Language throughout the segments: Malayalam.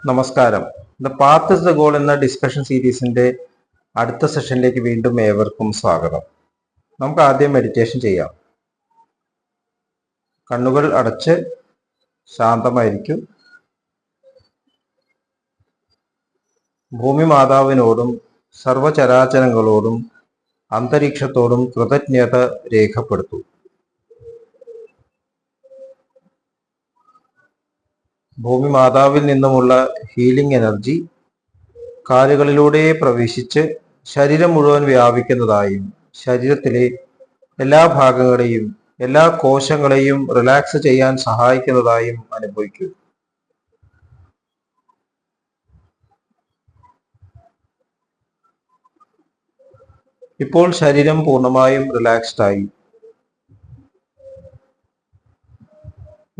നമസ്കാരം. The path is the goal എന്ന ഡിസ്കഷൻ സീരീസിന്റെ അടുത്ത സെഷനിലേക്ക് വീണ്ടും ഏവർക്കും സ്വാഗതം. നമുക്ക് ആദ്യം മെഡിറ്റേഷൻ ചെയ്യാം. കണ്ണുകൾ അടച്ച് ശാന്തമായിരിക്കും. ഭൂമി മാതാവിനോടും സർവചരാചരങ്ങളോടും അന്തരീക്ഷത്തോടും കൃതജ്ഞത രേഖപ്പെടുത്തൂ. ഭൂമി മാതാവിൽ നിന്നുമുള്ള ഹീലിംഗ് എനർജി കാലുകളിലൂടെ പ്രവേശിച്ച് ശരീരം മുഴുവൻ വ്യാപിക്കുന്നതായും ശരീരത്തിലെ എല്ലാ ഭാഗങ്ങളെയും എല്ലാ കോശങ്ങളെയും റിലാക്സ് ചെയ്യാൻ സഹായിക്കുന്നതായും അനുഭവിക്കൂ. ഇപ്പോൾ ശരീരം പൂർണ്ണമായും റിലാക്സ്ഡ് ആയി.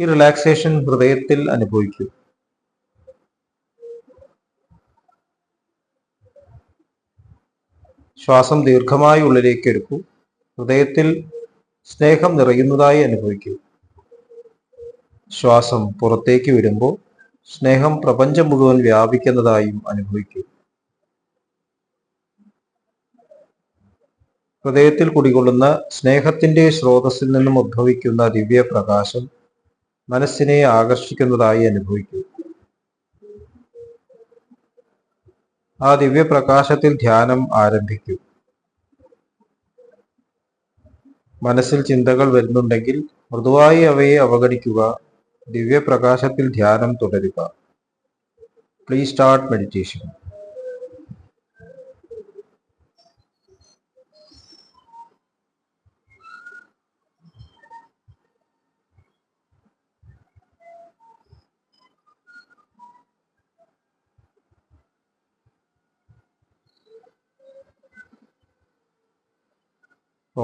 ഈ റിലാക്സേഷൻ ഹൃദയത്തിൽ അനുഭവിക്കൂ. ശ്വാസം ദീർഘമായി ഉള്ളിലേക്ക് എടുക്കൂ. ഹൃദയത്തിൽ സ്നേഹം നിറയുന്നതായി അനുഭവിക്കൂ. ശ്വാസം പുറത്തേക്ക് വിടുമ്പോൾ സ്നേഹം പ്രപഞ്ചം മുഴുവൻ വ്യാപിക്കുന്നതായും അനുഭവിക്കൂ. ഹൃദയത്തിൽ കുടികൊള്ളുന്ന സ്നേഹത്തിന്റെ സ്രോതസ്സിൽ നിന്നും ഉദ്ഭവിക്കുന്ന ദിവ്യ പ്രകാശം മനസ്സിനെ ആകർഷിക്കുന്നതായി അനുഭവിക്കൂ. ആ ദിവ്യപ്രകാശത്തിൽ ധ്യാനം ആരംഭിക്കൂ. മനസ്സിൽ ചിന്തകൾ വരുന്നുണ്ടെങ്കിൽ മൃദുവായി അവയെ അവഗണിക്കുക. ദിവ്യപ്രകാശത്തിൽ ധ്യാനം തുടരുക. Please start meditation.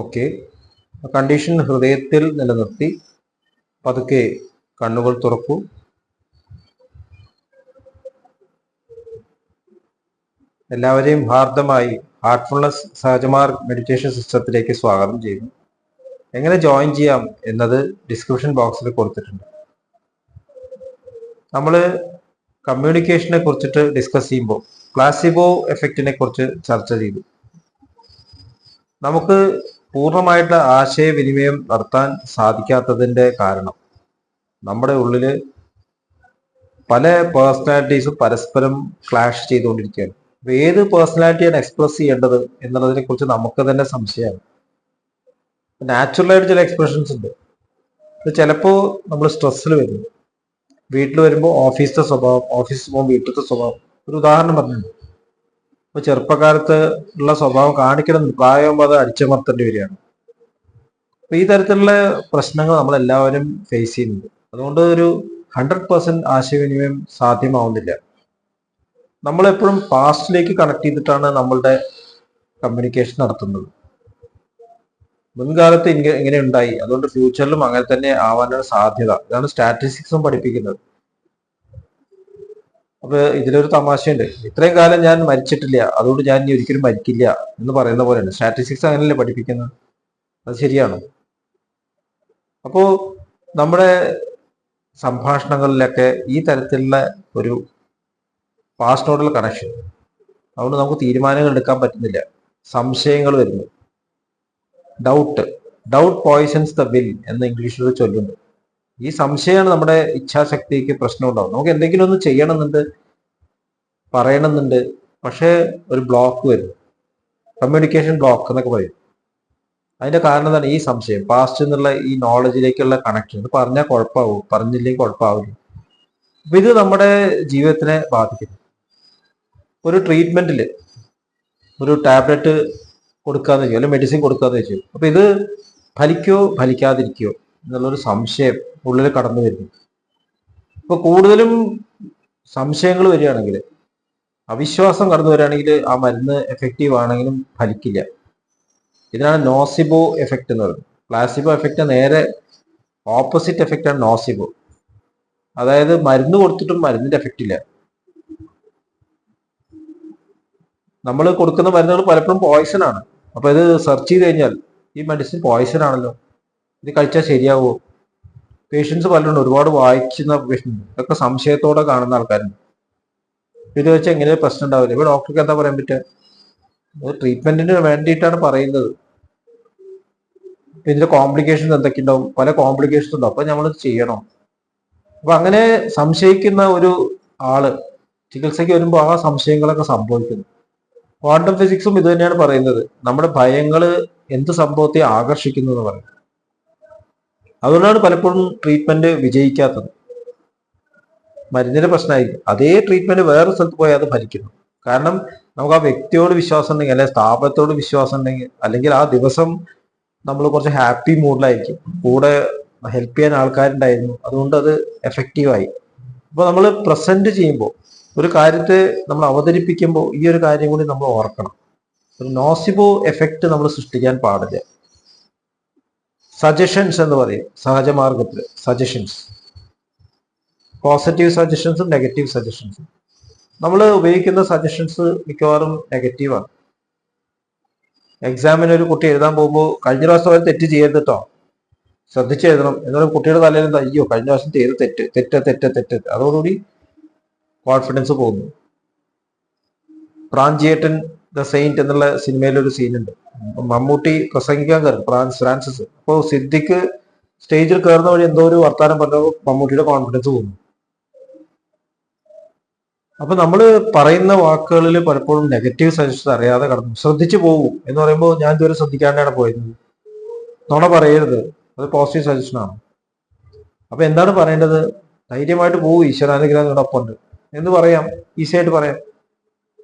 Okay, condition ഹൃദയത്തിൽ നിലനിർത്തി പതുക്കെ കണ്ണുകൾ തുറക്കൂ. എല്ലാവരെയും ഹാർദമായി ഹാർട്ട്ഫുൾനെസ് സഹജമാർഗ് മെഡിറ്റേഷൻ സിസ്റ്റത്തിലേക്ക് സ്വാഗതം ചെയ്യുന്നു. എങ്ങനെ ജോയിൻ ചെയ്യാം എന്നത് ഡിസ്ക്രിപ്ഷൻ ബോക്സിൽ കൊടുത്തിട്ടുണ്ട്. നമ്മൾ കമ്മ്യൂണിക്കേഷനെ കുറിച്ചിട്ട് ഡിസ്കസ് ചെയ്യുമ്പോൾ പ്ലാസിബോ എഫക്റ്റിനെ കുറിച്ച് ചർച്ച ചെയ്തു. നമുക്ക് പൂർണ്ണമായിട്ട് ആശയവിനിമയം നടത്താൻ സാധിക്കാത്തതിൻ്റെ കാരണം നമ്മുടെ ഉള്ളിൽ പല പേഴ്സണാലിറ്റീസും പരസ്പരം ക്ലാഷ് ചെയ്തുകൊണ്ടിരിക്കുകയാണ്. അപ്പോൾ ഏത് പേഴ്സണാലിറ്റിയാണ് എക്സ്പ്രസ് ചെയ്യേണ്ടത് എന്നുള്ളതിനെ കുറിച്ച് നമുക്ക് തന്നെ സംശയമാണ്. നാച്ചുറലായിട്ട് ചില എക്സ്പ്രഷൻസ് ഉണ്ട്. ചിലപ്പോൾ നമ്മൾ സ്ട്രെസ്സിൽ വരുന്നു. വീട്ടിൽ വരുമ്പോൾ ഓഫീസിലെ സ്വഭാവം, ഓഫീസിൽ പോകുമ്പോൾ വീട്ടിലത്തെ സ്വഭാവം. ഒരു ഉദാഹരണം പറഞ്ഞു, ഇപ്പോൾ ചെറുപ്പക്കാലത്ത് ഉള്ള സ്വഭാവം കാണിക്കണം, പ്രായമാകുമ്പോൾ അത് അടിച്ചമർത്തേണ്ടി വരികയാണ്. അപ്പോൾ ഈ തരത്തിലുള്ള പ്രശ്നങ്ങൾ നമ്മളെല്ലാവരും ഫേസ് ചെയ്യുന്നുണ്ട്. അതുകൊണ്ട് ഒരു 100% ആശയവിനിമയം സാധ്യമാവുന്നില്ല. നമ്മളെപ്പോഴും പാസ്റ്റിലേക്ക് കണക്ട് ചെയ്തിട്ടാണ് നമ്മളുടെ കമ്മ്യൂണിക്കേഷൻ നടത്തുന്നത്. മുൻകാലത്ത് ഇങ്ങനെ ഉണ്ടായി, അതുകൊണ്ട് ഫ്യൂച്ചറിലും അങ്ങനെ തന്നെ ആവാനാണ് സാധ്യത. ഇതാണ് സ്റ്റാറ്റിസ്റ്റിക്സും പഠിപ്പിക്കുന്നത്. അപ്പൊ ഇതിലൊരു തമാശയുണ്ട്. ഇത്രയും കാലം ഞാൻ മരിച്ചിട്ടില്ല, അതുകൊണ്ട് ഞാൻ ഇനി ഒരിക്കലും മരിക്കില്ല എന്ന് പറയുന്ന പോലെയാണ്. സ്റ്റാറ്റിസ്റ്റിക്സ് അങ്ങനെയല്ലേ പഠിപ്പിക്കുന്നത്? അത് ശരിയാണ്. അപ്പോ നമ്മുടെ സംഭാഷണങ്ങളിലൊക്കെ ഈ തരത്തിലുള്ള ഒരു പാസ്റ്റിനോടുള്ള കണക്ഷൻ, അതുകൊണ്ട് നമുക്ക് തീരുമാനങ്ങൾ എടുക്കാൻ പറ്റുന്നില്ല. സംശയങ്ങൾ വരുന്നു. ഡൗട്ട് പോയിസൺസ് ദ വിൽ എന്ന് ഇംഗ്ലീഷിൽ ചൊല്ലുന്നുണ്ട്. ഈ സംശയമാണ് നമ്മുടെ ഇച്ഛാശക്തിക്ക് പ്രശ്നം ഉണ്ടാവും. നമുക്ക് എന്തെങ്കിലും ഒന്ന് ചെയ്യണമെന്നുണ്ട്, പറയണമെന്നുണ്ട്, പക്ഷേ ഒരു ബ്ലോക്ക് വരും. കമ്മ്യൂണിക്കേഷൻ ബ്ലോക്ക് എന്നൊക്കെ പറയും. അതിന്റെ കാരണം എന്താണ്? ഈ സംശയം, പാസ്റ്റ് എന്നുള്ള ഈ നോളജിലേക്കുള്ള കണക്ഷൻ. ഇത് പറഞ്ഞാൽ കുഴപ്പമാവും, പറഞ്ഞില്ലെങ്കിൽ കുഴപ്പമാവില്ല. അപ്പൊ ഇത് നമ്മുടെ ജീവിതത്തിനെ ബാധിക്കുന്നു. ഒരു ട്രീറ്റ്മെന്റിൽ ഒരു ടാബ്ലറ്റ് കൊടുക്കാന്ന് വെച്ചു, അല്ലെങ്കിൽ മെഡിസിൻ കൊടുക്കാന്ന് വെച്ചു. അപ്പൊ ഇത് ഫലിക്കോ ഫലിക്കാതിരിക്കോ എന്നുള്ളൊരു സംശയം ഉള്ളിൽ കടന്നു വരുന്നു. ഇപ്പൊ കൂടുതലും സംശയങ്ങൾ വരികയാണെങ്കിൽ, അവിശ്വാസം കടന്നു വരികയാണെങ്കിൽ ആ മരുന്ന് എഫക്റ്റീവ് ആണെങ്കിലും ഫലിക്കില്ല. ഇതിനാണ് നോസിബോ എഫക്റ്റ് എന്ന് പറയുന്നത്. പ്ലാസിബോ എഫക്റ്റ് നേരെ ഓപ്പോസിറ്റ് എഫക്റ്റാണ് നോസിബോ. അതായത് മരുന്ന് കൊടുത്തിട്ടും മരുന്നിന്റെ എഫക്റ്റ് ഇല്ല. നമ്മൾ കൊടുക്കുന്ന മരുന്നുകൾ പലപ്പോഴും പോയിസൺ ആണ്. അപ്പൊ ഇത് സെർച്ച് ചെയ്ത് കഴിഞ്ഞാൽ ഈ മെഡിസിൻ പോയിസൺ ആണല്ലോ, ഇത് കഴിച്ചാൽ ശരിയാവുമോ? പേഷ്യൻസ് പലരുണ്ട്, ഒരുപാട് വായിക്കുന്ന പേഷ്യൻ്റ്, ഇതൊക്കെ സംശയത്തോടെ കാണുന്ന ആൾക്കാരുണ്ട്. ഇത് വെച്ച് എങ്ങനെ പ്രശ്നം ഉണ്ടാവില്ല. ഇപ്പൊ ഡോക്ടർക്ക് എന്താ പറയാൻ പറ്റുക? ട്രീറ്റ്മെന്റിന് വേണ്ടിയിട്ടാണ് പറയുന്നത്. ഇതിന്റെ കോംപ്ലിക്കേഷൻസ് എന്തൊക്കെ ഉണ്ടാവും? പല കോംപ്ലിക്കേഷൻസ് ഉണ്ടാവും. അപ്പൊ നമ്മൾ ചെയ്യണം. അപ്പൊ അങ്ങനെ സംശയിക്കുന്ന ഒരു ആള് ചികിത്സയ്ക്ക് വരുമ്പോൾ ആ സംശയങ്ങളൊക്കെ സംഭവിക്കുന്നു. ക്വാണ്ടം ഫിസിക്സും ഇത് തന്നെയാണ് പറയുന്നത്. നമ്മുടെ ഭയങ്ങള് എന്ത് സംഭവത്തെ ആകർഷിക്കുന്നു എന്ന് പറയും. അതുകൊണ്ടാണ് പലപ്പോഴും ട്രീറ്റ്മെന്റ് വിജയിക്കാത്തത്. മരുന്നിന്റെ പ്രശ്നമായിരിക്കും. അതേ ട്രീറ്റ്മെന്റ് വേറെ സ്ഥലത്ത് പോയാൽ അത് ഫലിക്കുന്നു. കാരണം നമുക്ക് ആ വ്യക്തിയോട് വിശ്വാസം ഉണ്ടെങ്കിൽ, അല്ലെങ്കിൽ സ്ഥാപനത്തോട് വിശ്വാസം ഉണ്ടെങ്കിൽ, അല്ലെങ്കിൽ ആ ദിവസം നമ്മൾ കുറച്ച് ഹാപ്പി മൂഡിലായിരിക്കും, കൂടെ ഹെൽപ്പ് ചെയ്യാൻ ആൾക്കാരുണ്ടായിരുന്നു, അതുകൊണ്ട് അത് എഫക്റ്റീവായി. അപ്പൊ നമ്മൾ പ്രസന്റ് ചെയ്യുമ്പോൾ, ഒരു കാര്യത്തെ നമ്മൾ അവതരിപ്പിക്കുമ്പോൾ ഈ ഒരു കാര്യം കൂടി നമ്മൾ ഓർക്കണം. ഒരു നോസിബോ എഫക്റ്റ് നമ്മൾ സൃഷ്ടിക്കാൻ പാടില്ല. സജഷൻസ് എന്ന് പറയും സഹജമാർഗത്തില്. സജഷൻസ്, പോസിറ്റീവ് സജഷൻസും നെഗറ്റീവ് സജഷൻസും. നമ്മൾ ഉപയോഗിക്കുന്ന സജഷൻസ് മിക്കവാറും നെഗറ്റീവാണ്. എക്സാമിന് ഒരു കുട്ടി എഴുതാൻ പോകുമ്പോൾ കഴിഞ്ഞ പ്രാവശ്യം അവർ തെറ്റ് ചെയ്യരുത് കേട്ടോ, ശ്രദ്ധിച്ച് എഴുതണം എന്നാലും കുട്ടിയുടെ തലയിൽ എന്താ, അയ്യോ കഴിഞ്ഞ പ്രാവശ്യം ചെയ്ത് തെറ്റ് തെറ്റ് തെറ്റ് തെറ്റ്, അതോടുകൂടി കോൺഫിഡൻസ് പോകുന്നു. പ്രാഞ്ചിയേട്ടൻ ദ സെയിന്റ് എന്നുള്ള സിനിമയിലൊരു സീനുണ്ട്. മമ്മൂട്ടി പ്രസംഗിക്കാൻ കയറും, ഫ്രാൻസിസ്. അപ്പോൾ സിദ്ദിഖ് സ്റ്റേജിൽ കയറുന്ന വഴി എന്തോ ഒരു വർത്താനം പറഞ്ഞപ്പോൾ മമ്മൂട്ടിയുടെ കോൺഫിഡൻസ് പോകുന്നു. അപ്പൊ നമ്മൾ പറയുന്ന വാക്കുകളിൽ പലപ്പോഴും നെഗറ്റീവ് സജഷൻ അറിയാതെ കടന്നു. ശ്രദ്ധിച്ചു പോകും എന്ന് പറയുമ്പോൾ ഞാൻ ഇതുവരെ ശ്രദ്ധിക്കാണ്ടാണ് പോയത്. നുണ പറയരുത്, അത് പോസിറ്റീവ് സജഷനാണ്. അപ്പൊ എന്താണ് പറയേണ്ടത്? ധൈര്യമായിട്ട് പോകും, ഈശ്വരാനുഗ്രഹം നിങ്ങളുടെ ഒപ്പം ഉണ്ട് എന്ന് പറയാം, ഈസി ആയിട്ട് പറയാം.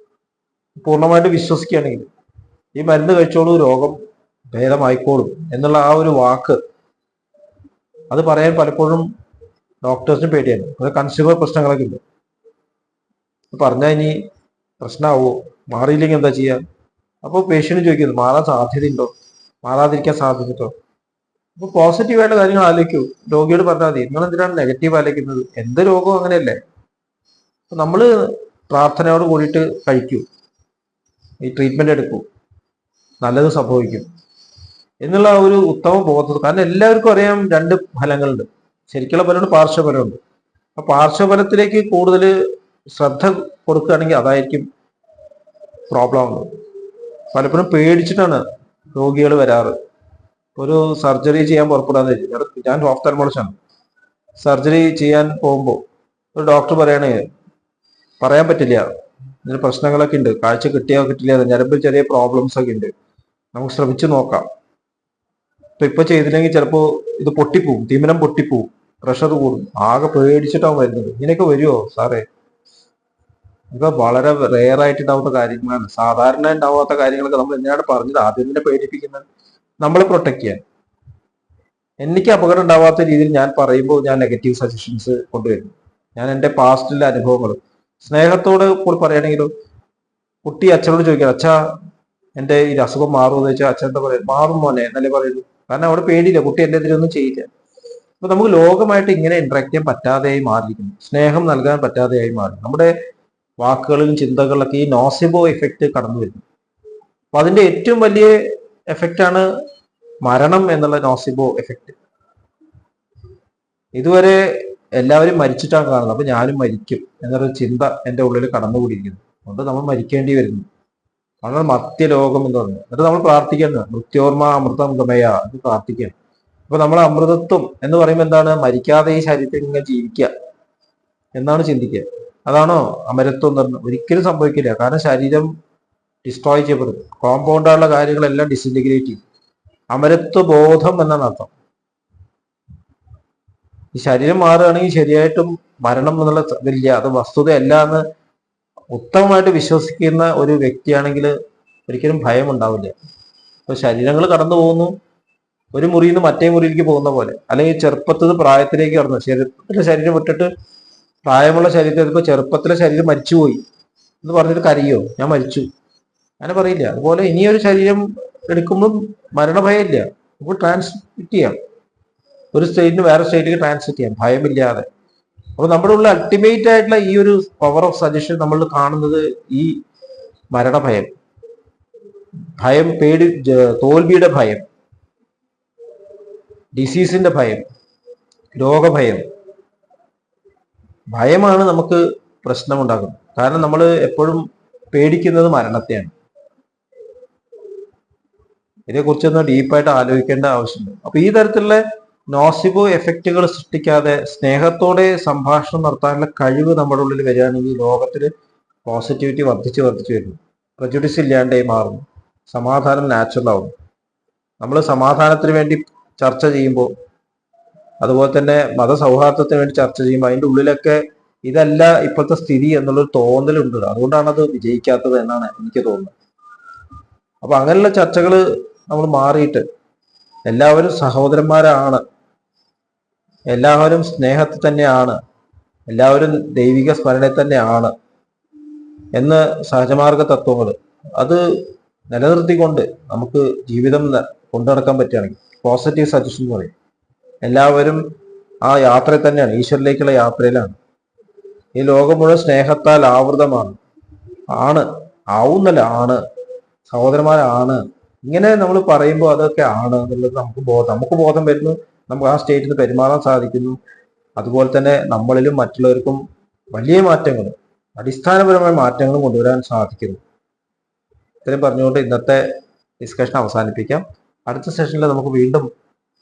പൂർണ്ണമായിട്ട് വിശ്വസിക്കുകയാണെങ്കിൽ ഈ മരുന്ന് കഴിച്ചോളൂ, രോഗം ഭേദമായിക്കോളും എന്നുള്ള ആ ഒരു വാക്ക്, അത് പറയാൻ പലപ്പോഴും ഡോക്ടേഴ്സിന് പേടിയാണ്. അത് കൺസ്യൂമർ പ്രശ്നങ്ങളൊക്കെ ഉണ്ട്. പറഞ്ഞാൽ ഇനി പ്രശ്നമാവോ, മാറിയില്ലെങ്കിൽ എന്താ ചെയ്യുക? അപ്പോൾ പേഷ്യന്റ് ചോദിക്കുന്നു മാറാൻ സാധ്യതയുണ്ടോ, മാറാതിരിക്കാൻ സാധ്യതയുണ്ടോ? അപ്പൊ പോസിറ്റീവായിട്ട് കാര്യങ്ങൾ ആലോചിക്കൂ. രോഗിയോട് പറഞ്ഞാൽ മതി, നിങ്ങൾ എന്തിനാണ് നെഗറ്റീവ് ആലോചിക്കുന്നത്? എന്ത് രോഗവും അങ്ങനെയല്ലേ. അപ്പൊ നമ്മള് പ്രാർത്ഥനയോട് കൂടിയിട്ട് കഴിക്കൂ, ഈ ട്രീറ്റ്മെന്റ് എടുക്കൂ, നല്ലത് സംഭവിക്കും എന്നുള്ള ഒരു ഉത്തമ ബോധം. കാരണം എല്ലാവർക്കും അറിയാം രണ്ട് ഫലങ്ങളുണ്ട്, ശരിക്കുള്ള ഫലമുണ്ട്, പാർശ്വഫലമുണ്ട്. അപ്പൊ പാർശ്വഫലത്തിലേക്ക് കൂടുതൽ ശ്രദ്ധ കൊടുക്കുകയാണെങ്കിൽ അതായിരിക്കും പ്രോബ്ലം ആവുന്നത്. പലപ്പോഴും പേടിച്ചിട്ടാണ് രോഗികൾ വരാറ്. ഒരു സർജറി ചെയ്യാൻ പുറപ്പെടാന്ന് വെച്ചു, ഞാൻ ഓഫ്താൽമോളജിസ്റ്റാണ്. സർജറി ചെയ്യാൻ പോകുമ്പോൾ ഒരു ഡോക്ടർ പറയണേ പറയാൻ പറ്റില്ല, ഇതിന് പ്രശ്നങ്ങളൊക്കെ ഉണ്ട്, കാഴ്ച കിട്ടിയോ കിട്ടില്ല, ഞരമ്പിൽ ചെറിയ പ്രോബ്ലംസ് ഒക്കെ ഉണ്ട്, നമുക്ക് ശ്രമിച്ചു നോക്കാം, ഇപ്പൊ ചെയ്തില്ലെങ്കിൽ ചിലപ്പോ ഇത് പൊട്ടിപ്പോവും, തിമിരം പൊട്ടിപ്പോവും, പ്രഷർ കൂടും. ആകെ പേടിച്ചിട്ടാവും വരുന്നത്. ഇങ്ങനെയൊക്കെ വരുമോ സാറേ? ഇതൊക്കെ വളരെ റെയർ ആയിട്ട് ഉണ്ടാവുന്ന കാര്യങ്ങളാണ്. സാധാരണ ഉണ്ടാവാത്ത കാര്യങ്ങളൊക്കെ നമ്മൾ എന്തിനാണ് പറഞ്ഞത്? ആദ്യം തന്നെ പേടിപ്പിക്കുന്നത് നമ്മളെ പ്രൊട്ടക്ട് ചെയ്യാൻ. എനിക്ക് അപകടം ഉണ്ടാവാത്ത രീതിയിൽ ഞാൻ പറയുമ്പോൾ ഞാൻ നെഗറ്റീവ് സജഷൻസ് കൊണ്ടുവരുന്നു. ഞാൻ എൻ്റെ പാസ്റ്റിലെ അനുഭവങ്ങൾ സ്നേഹത്തോടെ കൂടി പറയുകയാണെങ്കിലും, കുട്ടി അച്ഛനോട് ചോദിക്കണം, അച്ഛാ എൻ്റെ ഈ അസുഖം മാറുമെന്ന് വെച്ചാൽ അച്ഛൻ എന്താ പറയുക? മാറും മോനെ എന്നല്ലേ പറയുള്ളൂ. കാരണം അവിടെ പേടിയില്ല, കുട്ടി എൻ്റെ എതിരൊന്നും ചെയ്യില്ല. അപ്പൊ നമുക്ക് ലോകമായിട്ട് ഇങ്ങനെ ഇന്ററാക്ട് ചെയ്യാൻ പറ്റാതെയായി മാറിയിരിക്കുന്നു, സ്നേഹം നൽകാൻ പറ്റാതെയായി മാറി. നമ്മുടെ വാക്കുകളിലും ചിന്തകളിലൊക്കെ ഈ നോസിബോ എഫക്റ്റ് കടന്നു വരുന്നു. അപ്പൊ അതിന്റെ ഏറ്റവും വലിയ എഫക്റ്റ് ആണ് മരണം എന്നുള്ള നോസിബോ എഫക്റ്റ്. ഇതുവരെ എല്ലാവരും മരിച്ചിട്ടാണ് കാണുന്നത്, അപ്പൊ ഞാനും മരിക്കും എന്നൊരു ചിന്ത എൻ്റെ ഉള്ളിൽ കടന്നുകൂടിയിരിക്കുന്നു. അതുകൊണ്ട് നമ്മൾ മരിക്കേണ്ടി വരുന്നു. അതാണ് മർത്യലോകം എന്ന് പറയുന്നത്. എന്നിട്ട് നമ്മൾ പ്രാർത്ഥിക്കുന്നത് മൃത്യോർമ അമൃതം ഗമയ അത് പ്രാർത്ഥിക്കുകയാണ്. അപ്പൊ നമ്മൾ അമൃതത്വം എന്ന് പറയുമ്പോൾ എന്താണ്? മരിക്കാതെ ഈ ശരീരത്തിൽ ഇങ്ങനെ ജീവിക്കുക എന്നാണ് ചിന്തിക്കുക. അതാണോ അമരത്വം എന്ന് പറഞ്ഞാൽ? ഒരിക്കലും സംഭവിക്കില്ല. കാരണം ശരീരം ഡിസ്ട്രോയ് ചെയ്യപ്പെടും, കോമ്പൗണ്ടായുള്ള കാര്യങ്ങളെല്ലാം ഡിസിൻറ്റിഗ്രേറ്റ് ചെയ്യും. അമരത്വ ബോധം എന്നാണ് അർത്ഥം. ഈ ശരീരം മാറുകയാണെങ്കിൽ ശരിയായിട്ടും മരണം എന്നുള്ള ഇതില്ല, അത് വസ്തുതയല്ല എന്ന് ഉത്തമമായിട്ട് വിശ്വസിക്കുന്ന ഒരു വ്യക്തിയാണെങ്കിൽ ഒരിക്കലും ഭയം ഉണ്ടാവില്ല. ഇപ്പൊ ശരീരങ്ങൾ കടന്നു പോകുന്നു, ഒരു മുറിയിൽ നിന്ന് മറ്റേ മുറിയിലേക്ക് പോകുന്ന പോലെ, അല്ലെങ്കിൽ ചെറുപ്പത്തിൽ പ്രായത്തിലേക്ക് കടന്നു, ചെറുപ്പത്തിലെ ശരീരം വിട്ടിട്ട് പ്രായമുള്ള ശരീരത്തിൽ ഇപ്പൊ ചെറുപ്പത്തിലെ ശരീരം മരിച്ചുപോയി എന്ന് പറഞ്ഞിട്ട് കരയോ ഞാൻ മരിച്ചു? അങ്ങനെ പറയില്ല. അതുപോലെ ഇനിയൊരു ശരീരം എടുക്കുമ്പോൾ മരണഭയം ഇല്ല, നമുക്ക് ട്രാൻസ്മിറ്റ് ചെയ്യാം, ഒരു സ്റ്റേറ്റിന് വേറെ സ്റ്റേറ്റിലേക്ക് ട്രാൻസ്മിറ്റ് ചെയ്യാം ഭയമില്ലാതെ. അപ്പൊ നമ്മുടെ ഉള്ള അൾട്ടിമേറ്റ് ആയിട്ടുള്ള ഈ ഒരു പവർ ഓഫ് സജഷൻ നമ്മൾ കാണുന്നത് ഈ മരണഭയം, ഭയം, പേടി, തോൽവിയുടെ ഭയം, ഡിസീസിന്റെ ഭയം, രോഗഭയം. ഭയമാണ് നമുക്ക് പ്രശ്നമുണ്ടാകുന്നു. കാരണം നമ്മൾ എപ്പോഴും പേടിക്കുന്നത് മരണത്തെയാണ്. ഇതിനെക്കുറിച്ചൊന്ന് ഡീപ്പായിട്ട് ആലോചിക്കേണ്ട ആവശ്യമുണ്ട്. അപ്പൊ ഈ തരത്തിലുള്ള നോസിബോ എഫക്റ്റുകൾ സൃഷ്ടിക്കാതെ സ്നേഹത്തോടെ സംഭാഷണം നടത്താനുള്ള കഴിവ് നമ്മുടെ ഉള്ളിൽ വരികയാണെങ്കിൽ ലോകത്തിൽ പോസിറ്റിവിറ്റി വർദ്ധിച്ചു വരുന്നു. പ്രജുഡിസ് ഇല്ലാണ്ടായി മാറുന്നു. സമാധാനം നാച്ചുറൽ ആവും. നമ്മൾ സമാധാനത്തിന് വേണ്ടി ചർച്ച ചെയ്യുമ്പോൾ, അതുപോലെ തന്നെ മതസൗഹാർദ്ദത്തിന് വേണ്ടി ചർച്ച ചെയ്യുമ്പോൾ അതിൻ്റെ ഉള്ളിലൊക്കെ ഇതല്ല ഇപ്പോഴത്തെ സ്ഥിതി എന്നുള്ളൊരു തോന്നലുണ്ട്. അതുകൊണ്ടാണ് അത് വിജയിക്കാത്തത് എന്നാണ് എനിക്ക് തോന്നുന്നത്. അപ്പൊ അങ്ങനെയുള്ള ചർച്ചകൾ നമ്മൾ മാറിയിട്ട് എല്ലാവരും സഹോദരന്മാരാണ്, എല്ലാവരും സ്നേഹത്തിൽ തന്നെയാണ്, എല്ലാവരും ദൈവിക സ്മരണയിൽ തന്നെയാണ് എന്ന് സഹജമാർഗ തത്വങ്ങൾ അത് നിലനിർത്തിക്കൊണ്ട് നമുക്ക് ജീവിതം കൊണ്ടു നടക്കാൻ പറ്റുകയാണെങ്കിൽ പോസിറ്റീവ് സജഷൻ എന്ന് പറയും. എല്ലാവരും ആ യാത്രയിൽ തന്നെയാണ്, ഈശ്വരിലേക്കുള്ള യാത്രയിലാണ്. ഈ ലോകം മുഴുവൻ സ്നേഹത്താൽ ആവൃതമാണ്. ആവുന്നല്ല, സഹോദരന്മാരാണ്. ഇങ്ങനെ നമ്മൾ പറയുമ്പോൾ അതൊക്കെ ആണ് എന്നുള്ളത് നമുക്ക് ബോധം വരുന്നു. നമുക്ക് ആ സ്റ്റേറ്റിൽ നിന്ന് പെരുമാറാൻ സാധിക്കുന്നു. അതുപോലെ തന്നെ നമ്മളിലും മറ്റുള്ളവർക്കും വലിയ മാറ്റങ്ങൾ, അടിസ്ഥാനപരമായ മാറ്റങ്ങൾ കൊണ്ടുവരാൻ സാധിക്കുന്നു. ഇത്രയും പറഞ്ഞുകൊണ്ട് ഇന്നത്തെ ഡിസ്കഷൻ അവസാനിപ്പിക്കാം. അടുത്ത സെഷനിൽ നമുക്ക് വീണ്ടും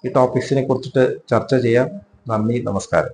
ഈ ടോപ്പിക്സിനെ കുറിച്ചിട്ട് ചർച്ച ചെയ്യാം. നന്ദി, നമസ്കാരം.